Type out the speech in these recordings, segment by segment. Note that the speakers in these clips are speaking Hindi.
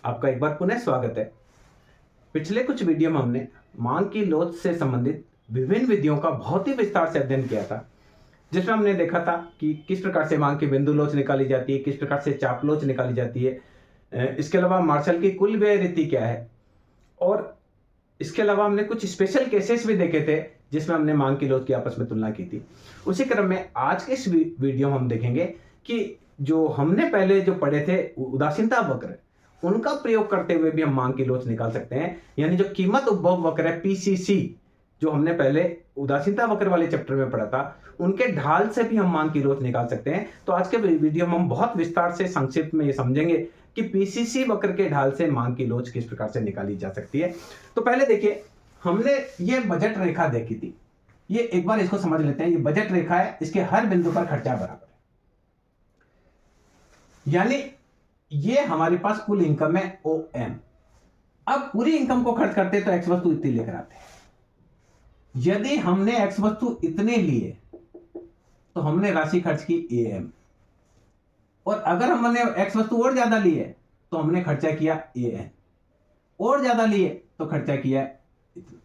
आपका एक बार पुनः स्वागत है। पिछले कुछ वीडियो में हमने मांग की लोच से संबंधित विभिन्न विधियों का बहुत ही विस्तार से अध्ययन किया था, जिसमें हमने देखा था कि किस प्रकार से मांग की बिंदु लोच निकाली जाती है, किस प्रकार से चाप लोच निकाली जाती है। इसके अलावा मार्शल की कुल व्यय रीति क्या है, और इसके अलावा हमने कुछ स्पेशल केसेस भी देखे थे जिसमें हमने मांग की लोच की आपस में तुलना की थी। उसी क्रम में आज के इस वीडियो में हम देखेंगे कि जो हमने पहले जो पढ़े थे उदासीनता वक्र, उनका प्रयोग करते हुए भी हम मांग की लोच निकाल सकते हैं। यानी जो कीमत उपभोग वक्र है पीसीसी, जो हमने पहले उदासीनता वक्र वाले चैप्टर में पढ़ा था, उनके ढाल से भी हम मांग की लोच निकाल सकते हैं। तो आज के वीडियो में हम बहुत विस्तार से संक्षिप्त में ये समझेंगे कि पीसीसी वक्र के ढाल से मांग की लोच किस प्रकार से निकाली जा सकती है। तो पहले देखिए, हमने ये बजट रेखा देखी थी। ये एक बार इसको समझ लेते हैं। ये बजट रेखा है, इसके हर बिंदु पर खर्चा बराबर है। यानी ये हमारे पास कुल इनकम है OM। अब पूरी इनकम को खर्च करते हैं तो एक्स वस्तु इतनी लेकर आते हैं। यदि हमने एक्स वस्तु इतने लिए तो हमने राशि खर्च की AM, और अगर हमने एक्स वस्तु और ज्यादा लिए तो हमने खर्चा किया AN, और ज्यादा लिए तो खर्चा किया।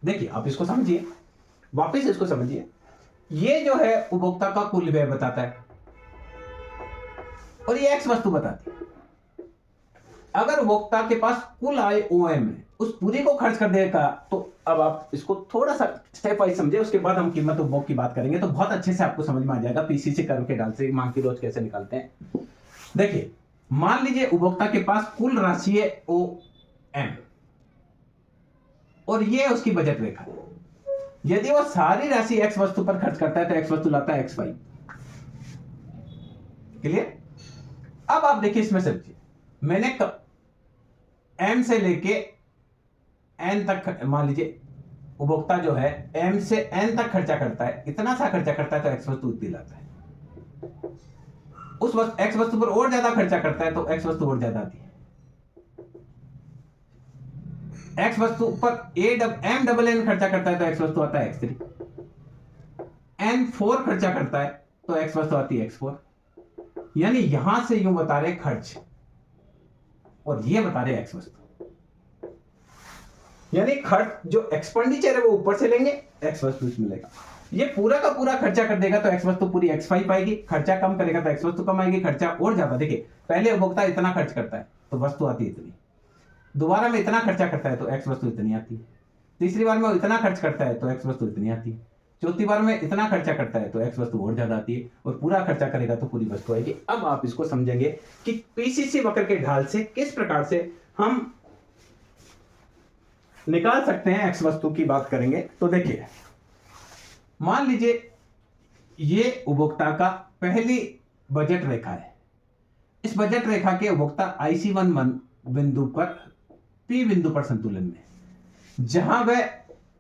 देखिए, आप इसको समझिए, वापस इसको समझिए। ये जो है उपभोक्ता का कुल व्यय बताता है और ये एक्स वस्तु बताती है। अगर उपभोक्ता के पास कुल आय OM है, उस पूरी को खर्च कर देगा, तो अब आप इसको थोड़ा सा स्टेप वाइज समझे, उसके बाद हम कीमत उपभोग की बात करेंगे तो बहुत अच्छे से आपको समझ में आ जाएगा पीसीसी कर्व के ढाल से मांग की लोच कैसे निकालते हैं। देखिए, मान लीजिए उपभोक्ता के पास कुल राशि है OM और ये उसकी बजट रेखा है। यदि वो सारी राशि एक्स वस्तु पर खर्च करता है तो एक्स वस्तु लाता है XY। क्लियर? अब आप देखिए, इसमें समझिए, मैंने M से लेके N तक, मान लीजिए उपभोक्ता जो है M से N तक खर्चा करता है, इतना सा खर्चा करता है तो एक्स वस्तु इतनी लाता है। उस एक्स वस्तु पर और ज्यादा खर्चा करता है तो एक्स वस्तु और ज्यादा आती है। एक्स वस्तु पर M खर्चा करता है तो एक्स वस्तु आता है X3। N4 खर्चा करता है तो एक्स वस्तु आती है X4। यानी यहां से यूं बता रहे खर्च और ये बता रहे एक्स वस्तु। यानी खर्च जो एक्सपेंडिचर है वो ऊपर से लेंगे, एक्स वस्तु इसमें मिलेगा। ये पूरा का पूरा खर्चा कर देगा तो एक्स वस्तु पूरी XY पाएगी, खर्चा कम करेगा तो एक्स वस्तु कम आएगी, खर्चा और ज्यादा। देखिए, पहले उपभोक्ता इतना खर्च करता है तो वस्तु आती है इतनी, दोबारा में इतना खर्चा करता है तो एक्स वस्तु इतनी आती है, तीसरी बार में इतना खर्च करता है तो एक्स वस्तु इतनी आती है, चौथी बार में इतना खर्चा करता है तो एक्स वस्तु और ज्यादा आती है, और पूरा खर्चा करेगा तो पूरी वस्तु आएगी। अब आप इसको समझेंगे कि पीसीसी वक्र के ढाल से किस प्रकार से हम निकाल सकते हैं एक्स वस्तु की बात करेंगे। तो देखिए, मान लीजिए ये उपभोक्ता का पहली बजट रेखा है। इस बजट रेखा के उपभोक्ता IC11 बिंदु पर, P बिंदु पर संतुलन में, जहां वह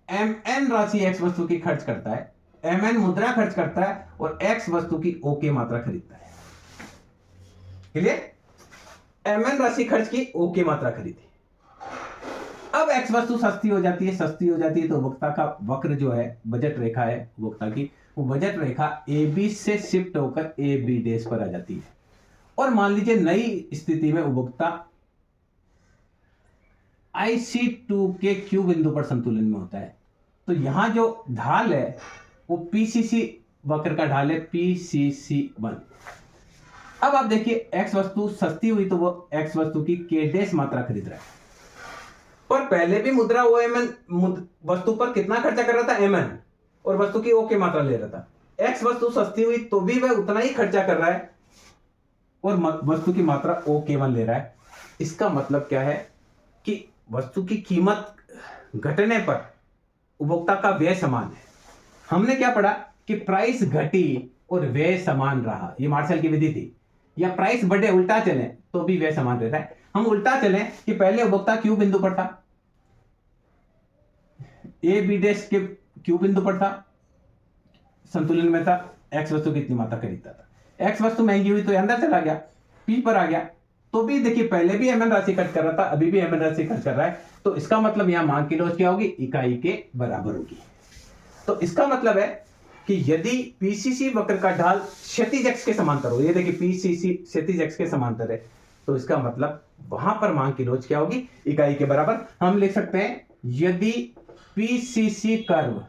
MN राशि एक्स वस्तु की खर्च करता है, MN मुद्रा खर्च करता है और एक्स वस्तु की OK मात्रा खरीदता है। क्लियर? MN राशि खर्च की, OK मात्रा खरीदी। अब एक्स वस्तु सस्ती हो जाती है तो उपभोक्ता का वक्र जो है, बजट रेखा है उपभोक्ता की, वो बजट रेखा AB से शिफ्ट होकर AB' पर आ जाती है। और मान लीजिए नई स्थिति में उपभोक्ता IC2 के Q बिंदु पर संतुलन में होता है, तो यहां जो ढाल है वो पीसीसी वक्र का ढाल है PCC1। अब आप देखिए, एक्स वस्तु सस्ती हुई तो वो एक्स वस्तु की K' मात्रा खरीद रहा है, पर पहले भी मुद्रा OMN वस्तु पर कितना खर्चा कर रहा था MN, और वस्तु की OK मात्रा ले रहा था। एक्स वस्तु सस्ती हुई तो भी वह उतना ही खर्चा कर रहा है और वस्तु की मात्रा OK1 ले रहा है। इसका मतलब क्या है कि वस्तु की कीमत घटने पर उपभोक्ता का व्यय समान है। हमने क्या पढ़ा कि प्राइस घटी और व्यय समान रहा, ये मार्शल की विधि थी। या प्राइस बढ़े, उल्टा चले तो भी व्यय समान रहता है। हम उल्टा चले कि पहले उपभोक्ता Q बिंदु पर था, AB' के Q बिंदु पर था, संतुलन में था, एक्स वस्तु की इतनी मात्रा खरीदता था। एक्स वस्तु महंगी हुई तो अंदर चला गया, P पर आ गया, तो भी देखिए पहले भी MN राशि खर्च कर रहा था, अभी भी MN राशि खर्च कर रहा है। तो इसका मतलब यहां मांग की लोच क्या होगी? इकाई के बराबर होगी। तो इसका मतलब है कि यदि पीसीसी वक्र का ढाल क्षैतिज अक्ष के समांतर हो, ये देखिए पीसीसी क्षैतिज अक्ष के समांतर है, तो इसका मतलब वहां पर मांग की लोच क्या होगी, इकाई के बराबर। हम लिख सकते हैं यदि पीसीसी कर्व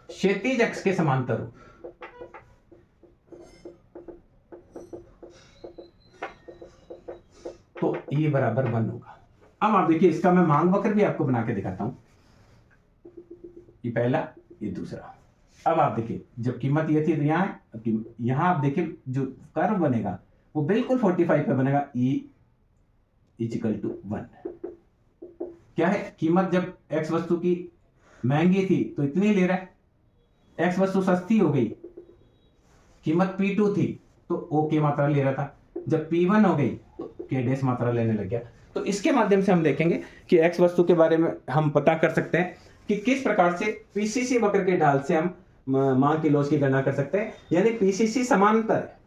क्षैतिज अक्ष के समांतर हो तो ये बराबर 1 होगा। अब आप देखिए इसका मैं मांग वक्र भी आपको बना के दिखाता हूं, ये पहला ये दूसरा। अब आप देखिए जब कीमत ये थी तो यहां है, अब यहां आप देखिए जो कर्व बनेगा वो बिल्कुल 45 पे बनेगा, E = 1। क्या है, कीमत जब x वस्तु की महंगी थी तो इतनी ले रहा है, x वस्तु सस्ती हो गई, कीमत P2 थी तो O की मात्रा ले रहा था, जब P1 हो गई तो K डैश मात्रा लेने लग गया। तो इसके माध्यम से हम देखेंगे कि x वस्तु के बारे में हम पता कर सकते हैं कि किस प्रकार से पीसीसी वक्र के ढाल से हम मांग की लोच की गणना कर सकते हैं। यानी पीसीसी समांतर है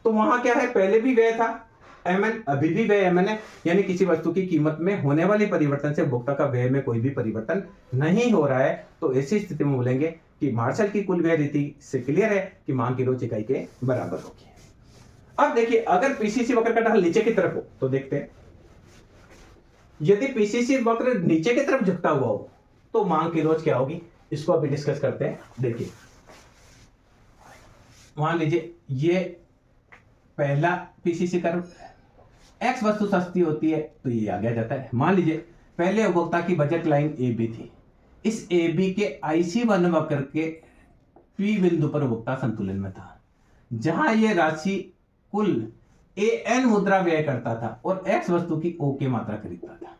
तो वहां क्या है, पहले भी व्यय था mn, अभी भी व्यय mn है, यानी किसी वस्तु की कीमत में होने वाली परिवर्तन से उपभोक्ता का व्यय में कोई भी परिवर्तन नहीं हो रहा है। तो ऐसी स्थिति में बोलेंगे कि मार्शल की कुल व्यय रीति से क्लियर है कि मांग की लोच इकाई के बराबर होगी। अब देखिए अगर पीसीसी वक्र का ढाल नीचे की तरफ हो तो देखते हैं, यदि पीसीसी वक्र नीचे की तरफ झुकता हुआ हो तो मांग की लोच क्या होगी, इसको अभी डिस्कस करते हैं। देखिए मान लीजिए ये पहला पीसीसी कर्व, एक्स वस्तु सस्ती होती है तो ये आगे जाता है। मान लीजिए पहले उपभोक्ता की बजट लाइन ए बी थी, इस ए बी के IC1 वक्र के पी बिंदु पर उपभोक्ता संतुलन में था, जहां यह राशि कुल AN मुद्रा व्यय करता था और एक्स वस्तु की O की मात्रा खरीदता था।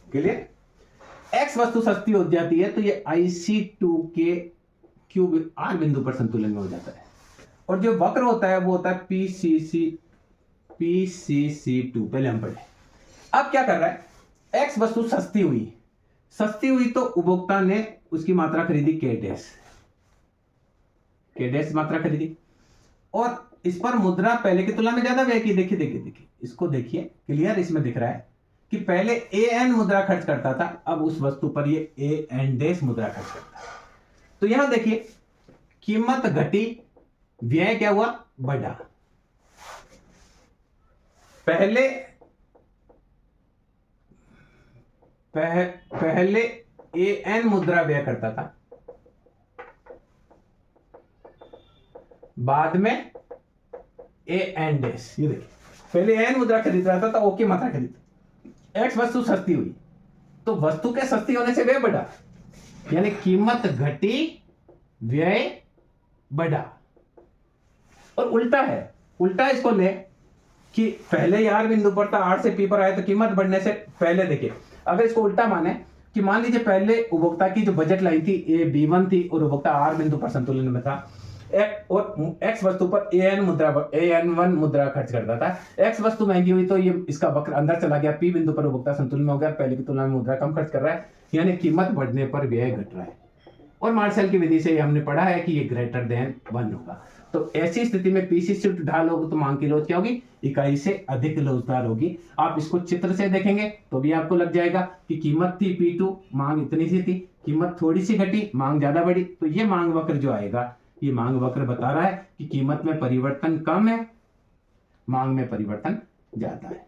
क्लियर, एक्स वस्तु सस्ती हो जाती है तो ये IC2 के क्यूब आर बिंदु पर संतुलन में हो जाता है, और जो वक्र होता है वो होता है PCC2। पहले हम पढ़े। अब क्या कर रहा है, एक्स वस्तु सस्ती हुई तो उपभोक्ता ने उसकी मात्रा खरीदी K डैश मात्रा खरीदी, और इस पर मुद्रा पहले की तुलना में ज्यादा व्यय की। देखिए इसको देखिए, क्लियर इसमें दिख रहा है कि पहले AN मुद्रा खर्च करता था, अब उस वस्तु पर ये AN डैश मुद्रा खर्च करता है। तो यहां देखिए कीमत घटी, व्यय क्या हुआ, बढ़ा। पहले AN मुद्रा व्यय करता था, बाद में AN डैश। ये देखिए पहले AN मुद्रा खरीद रहा था O की मात्रा खरीद, एक्स वस्तु सस्ती हुई तो वस्तु के सस्ती होने से व्यय बढ़ा, यानी कीमत घटी व्यय बढ़ा। और उल्टा इसको ले कि पहले आर बिंदु पर था, आर से पी पर आया तो कीमत बढ़ने से पहले। देखिए अगर इसको उल्टा माने कि मान लीजिए पहले उपभोक्ता की जो बजट लाइन थी B1 थी और उपभोक्ता आर बिंदु पर संतुलन में था, और एक्स वस्तु पर AN1 मुद्रा खर्च करता था। एक्स वस्तु महंगी हुई तो ये इसका वक्र अंदर चला गया, पी बिंदु पर उपभोक्ता संतुलन में हो गया, पहले की तुलना में मुद्रा कम खर्च कर रहा है, यानी कीमत बढ़ने पर व्यय घट रहा है। और मार्शल की विधि से हमने पढ़ा है कि ये ग्रेटर देन 1 होगा। तो ऐसी स्थिति में पीसीसी ढाल होगी तो मांग की लोच क्या होगी, इकाई से अधिक लोचदार होगी। आप इसको चित्र से देखेंगे तो भी आपको लग जाएगा कि कीमत थी P2, मांग इतनी सी थी, कीमत थोड़ी सी घटी, मांग ज्यादा बढ़ी, तो ये मांग वक्र जो आएगा, ये मांग वक्र बता रहा है कि कीमत में परिवर्तन कम है, मांग में परिवर्तन ज्यादा है।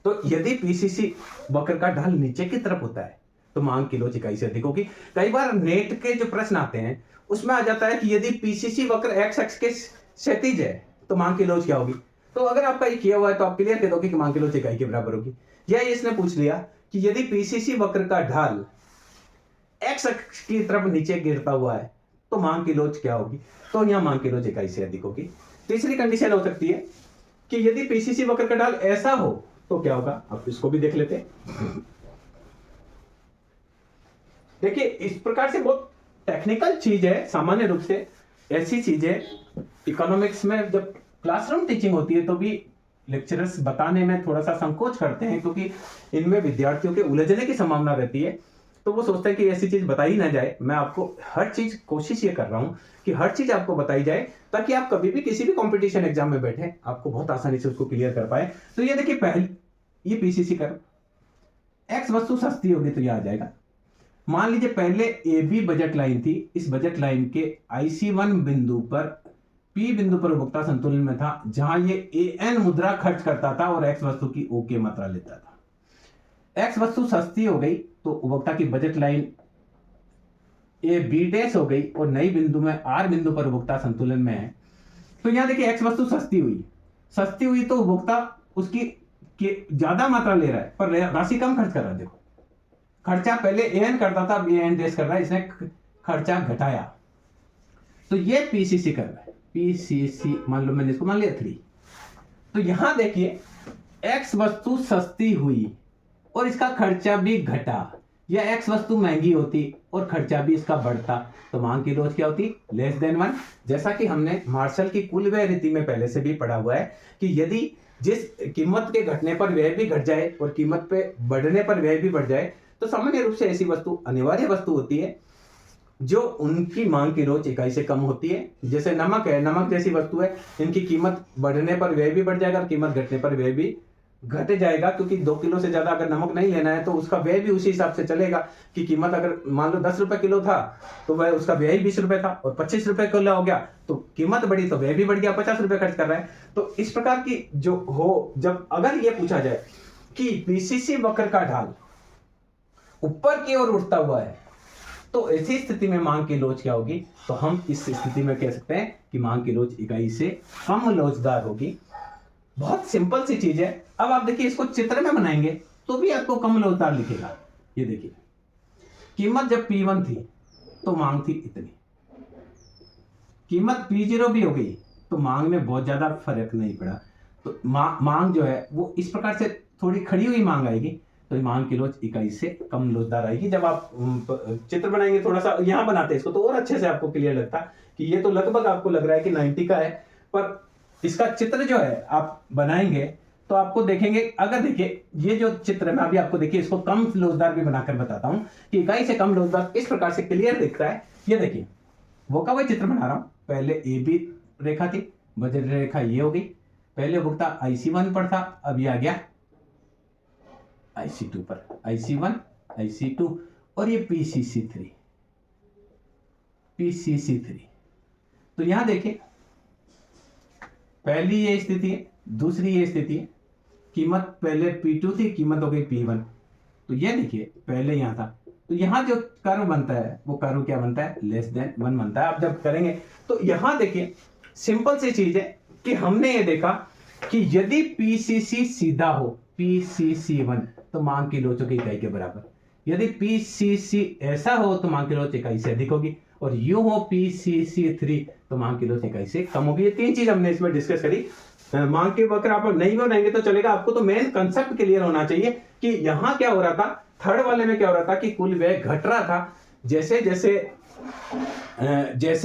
तो यदि पीसीसी वक्र का ढाल नीचे की तरफ होता है तो मांग की लोच इकाई से अधिक होगी। कई बार नेट के जो प्रश्न आते हैं उसमें आ जाता है कि यदि पीसीसी वक्र एक्स अक्ष के क्षैतिज है तो मांग की लोच क्या होगी। तो अगर आपका ये किया हुआ है तो आप क्लियर कर दोगे कि मांग की लोच इकाई के बराबर होगी। या इसने पूछ लिया कि यदि पीसीसी वक्र का ढाल एक्स अक्ष की तरफ नीचे गिरता हुआ है तो मांग की लोच क्या होगी, तो यहां मांग की लोच इकाई से अधिक होगी। तीसरी कंडीशन हो सकती है कि यदि पीसीसी वक्र का ढाल ऐसा हो तो क्या होगा, आप इसको भी देख लेते हैं। देखिए इस प्रकार से बहुत टेक्निकल चीज है, सामान्य रूप से ऐसी चीजें इकोनॉमिक्स में जब क्लासरूम टीचिंग होती है तो भी लेक्चरर्स बताने में थोड़ा सा संकोच करते हैं, क्योंकि इनमें विद्यार्थियों के उलझने की संभावना रहती है। तो वो सोचते हैं कि ऐसी चीज बताई ना जाए। मैं आपको हर चीज कोशिश ये कर रहा हूं कि हर चीज आपको बताई जाए ताकि आप कभी भी किसी भी कंपटीशन एग्जाम में बैठे आपको बहुत आसानी से उसको क्लियर कर पाए। तो ये देखिए पहले ये पीसीसी कर्व, एक्स वस्तु सस्ती होगी तो ये आ जाएगा। मान लीजिए पहले AB बजट लाइन थी, इस बजट लाइन के IC1 बिंदु पर पी बिंदु पर उपभोक्ता संतुलन में था जहां ये एन मुद्रा खर्च करता था और एक्स वस्तु की ओके मात्रा लेता था। एक्स वस्तु सस्ती हो गई तो उपभोक्ता की budget line A B dash हो गई और नई बिंदु में आर बिंदु पर उपभोक्ता संतुलन में है। तो यहां देखिए एक्स वस्तु सस्ती हुई तो उपभोक्ता उसकी ज्यादा मात्रा ले रहा है पर राशि कम खर्च कर रहा है। देखो खर्चा पहले एन करता था, अब एन डैश कर रहा है, इसने खर्चा घटाया। तो ये पीसीसी कर रहा है, पीसीसी मान लो मैंने इसको मान लिया 3। तो यहां देखिए एक्स वस्तु सस्ती हुई और इसका खर्चा भी घटा, या एक्स वस्तु महंगी होती और खर्चा भी इसका बढ़ता तो मांग की लोच क्या होती? Less than 1। जैसा कि हमने मार्शल की कुल व्यय रीति में पहले से भी पढ़ा हुआ है कि यदि जिस कीमत के घटने पर व्यय भी घट जाए और कीमत पे बढ़ने पर व्यय भी बढ़ जाए तो सामान्य रूप से ऐसी वस्तु अनिवार्य वस्तु होती है जो उनकी मांग की रोज इकाई से कम होती है। जैसे नमक है, नमक जैसी वस्तु है, इनकी कीमत बढ़ने पर व्यय भी बढ़ जाएगा और कीमत घटने पर व्यय भी घट जाएगा, क्योंकि 2 किलो से ज्यादा अगर नमक नहीं लेना है तो उसका व्यय भी उसी हिसाब से चलेगा कि कीमत अगर मान लो 10 रुपए किलो था तो वह उसका व्यय 20 रुपए था और 25 रुपए किलो हो गया तो कीमत बढ़ी तो व्यय भी बढ़ गया, 50 रुपए खर्च कर रहा है। तो इस प्रकार की जो हो, जब अगर ये पूछा जाए कि पीसीसी वक्र का ढाल ऊपर की ओर उठता हुआ है तो ऐसी स्थिति में मांग की लोच क्या होगी? तो हम इस स्थिति में कह सकते हैं कि मांग की लोच इकाई से कम लोचदार होगी। बहुत सिंपल सी चीज है। अब आप देखिए इसको चित्र में बनाएंगे तो भी आपको कम लोचदार लिखेगा। ये देखिए कीमत जब P1 थी तो मांग थी इतनी, कीमत P0 भी हो गई तो मांग में बहुत ज्यादा फर्क नहीं पड़ा। तो मांग जो है वो इस प्रकार से थोड़ी खड़ी हुई मांग आएगी तो मांग की लोच इकाई से कम लोचदार आएगी। जब आप चित्र बनाएंगे, थोड़ा सा यहां बनाते हैं इसको तो और अच्छे से आपको क्लियर लगता कि ये तो लगभग आपको लग रहा है कि 90 का है, पर इसका चित्र जो है आप बनाएंगे तो आपको देखेंगे, अगर देखिए ये जो चित्र है मैं अभी आपको देखिए इसको कम लोचदार भी बनाकर बताता हूं कि इकाई से कम लोचदार इस प्रकार से क्लियर दिखता है। ये देखिए वो का वही चित्र बना रहा हूं। पहले ए बी रेखा थी, बजट रेखा ये हो गई। पहले उपभोक्ता IC1 पर था, अब ये आ गया IC2 पर, IC1 IC2 और ये PCC3। तो यहां देखिए पहली ये स्थिति है, दूसरी ये स्थिति है। कीमत पहले P2 थी, कीमत हो गई P1। तो ये देखिए पहले यहां था, तो यहां जो कर्व बनता है वो कर्व क्या बनता है? लेस देन 1 बनता है। आप जब करेंगे तो यहां देखिए सिंपल सी चीज है कि हमने ये देखा कि यदि PCC सीधा हो, PCC1 तो मांग की लोचों की इकाई के बराबर, यदि PCC ऐसा हो तो मांग की लोच इकाई से अधिक होगी, और यूं हो PCC3 तो मांग की लोच इकाई से कम होगी। ये 3 चीज हमने इसमें डिस्कस करी। मांग के वक्र आप नहीं बनाएंगे तो चलेगा, आपको तो मेन कंसेप्ट क्लियर होना चाहिए कि यहां क्या हो रहा था। थर्ड वाले में क्या हो रहा था कि कुल व्यय घट रहा था। जैसे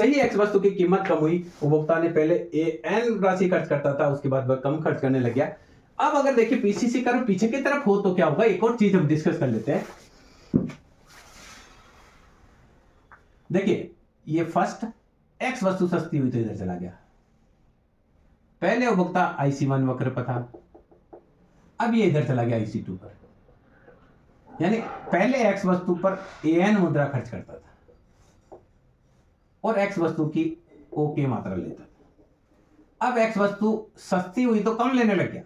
ही एक्स वस्तु की कीमत कम हुई, उपभोक्ता ने पहले एन राशि खर्च करता था, उसके बाद वह कम खर्च करने लग गया। अब अगर देखिए पीसीसी कर्व पीछे की तरफ हो तो क्या होगा? एक और चीज हम डिस्कस कर लेते हैं। देखिए ये फर्स्ट एक्स वस्तु सस्ती हुई तो इधर चला गया, पहले उपभोक्ता IC1 वक्र पर था, अब ये इधर चला गया IC2 पर। यानी पहले एक्स वस्तु पर AN मुद्रा खर्च करता था और एक्स वस्तु की ओके मात्रा लेता था। अब एक्स वस्तु सस्ती हुई तो कम लेने लग गया,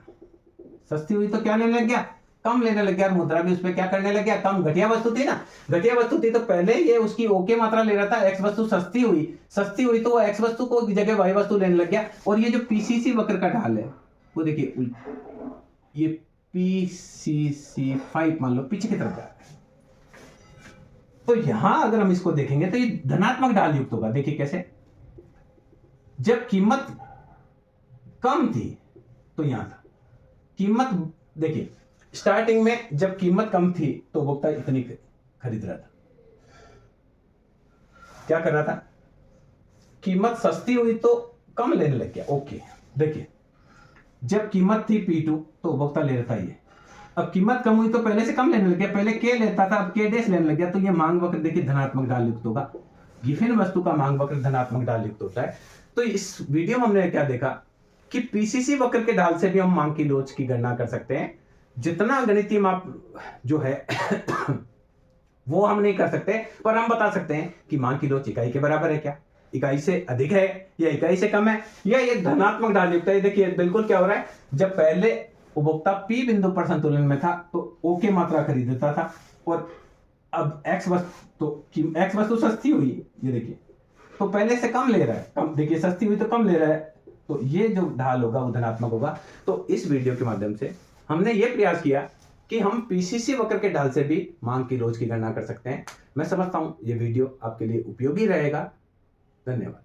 सस्ती हुई तो क्या लेने लग गया? कम लेने लग गया। और मुद्रा भी उसपे क्या करने लग गया? कम। घटिया वस्तु थी ना, घटिया वस्तु थी तो पहले ये उसकी ओके मात्रा ले रहा था। एक्स वस्तु सस्ती हुई तो वो एक्स वस्तु को जगह वाई वस्तु लेने लग गया। और ये जो पीसीसी वक्र का ढाल है वो देखिए, ये PCC5 मान लो पीछे की तरफ जा रहा है, तो यहां अगर हम इसको देखेंगे तो ये धनात्मक ढाल युक्त होगा। देखिए कैसे, जब कीमत कम थी तो यहां था कीमत, देखिए स्टार्टिंग में जब कीमत कम थी तो उपभोक्ता इतनी खरीद रहा था, क्या कर रहा था? कीमत सस्ती हुई तो कम लेने लग गया। ओके, देखिए जब कीमत थी P2 तो उपभोक्ता ले रहा था ये, अब कीमत कम हुई तो पहले से कम लेने लग गया, पहले K लेता था अब K डैश लेने लग गया। तो ये मांग वक्र देखिए धनात्मक ढाल युक्त होगा। गिफिन वस्तु का मांग वक्र धनात्मक ढाल युक्त होता है। तो इस वीडियो में हमने क्या देखा कि पीसीसी वक्र के ढाल से भी हम मांग की लोच की गणना कर सकते हैं। जितना गणितीय माप जो है वो हम नहीं कर सकते, पर हम बता सकते हैं कि मांग की लोच इकाई के बराबर है क्या। इकाई से अधिक है या इकाई से कम है या ये धनात्मक ढाल युक्त है। देखिए बिल्कुल क्या हो रहा है, जब पहले उपभोक्ता P बिंदु पर संतुलन में था तो O की मात्रा खरीदता था और अब X वस्तु सस्ती हुई, ये देखिए तो पहले से कम ले रहा है, कम देखिए सस्ती हुई तो कम ले रहा है, तो ये जो ढाल होगा वो धनात्मक होगा। तो इस वीडियो के माध्यम से हमने ये प्रयास किया कि हम पीसीसी वक्र के ढाल से भी मांग की लोच की गणना कर सकते हैं। मैं समझता हूं ये वीडियो आपके लिए उपयोगी रहेगा। धन्यवाद।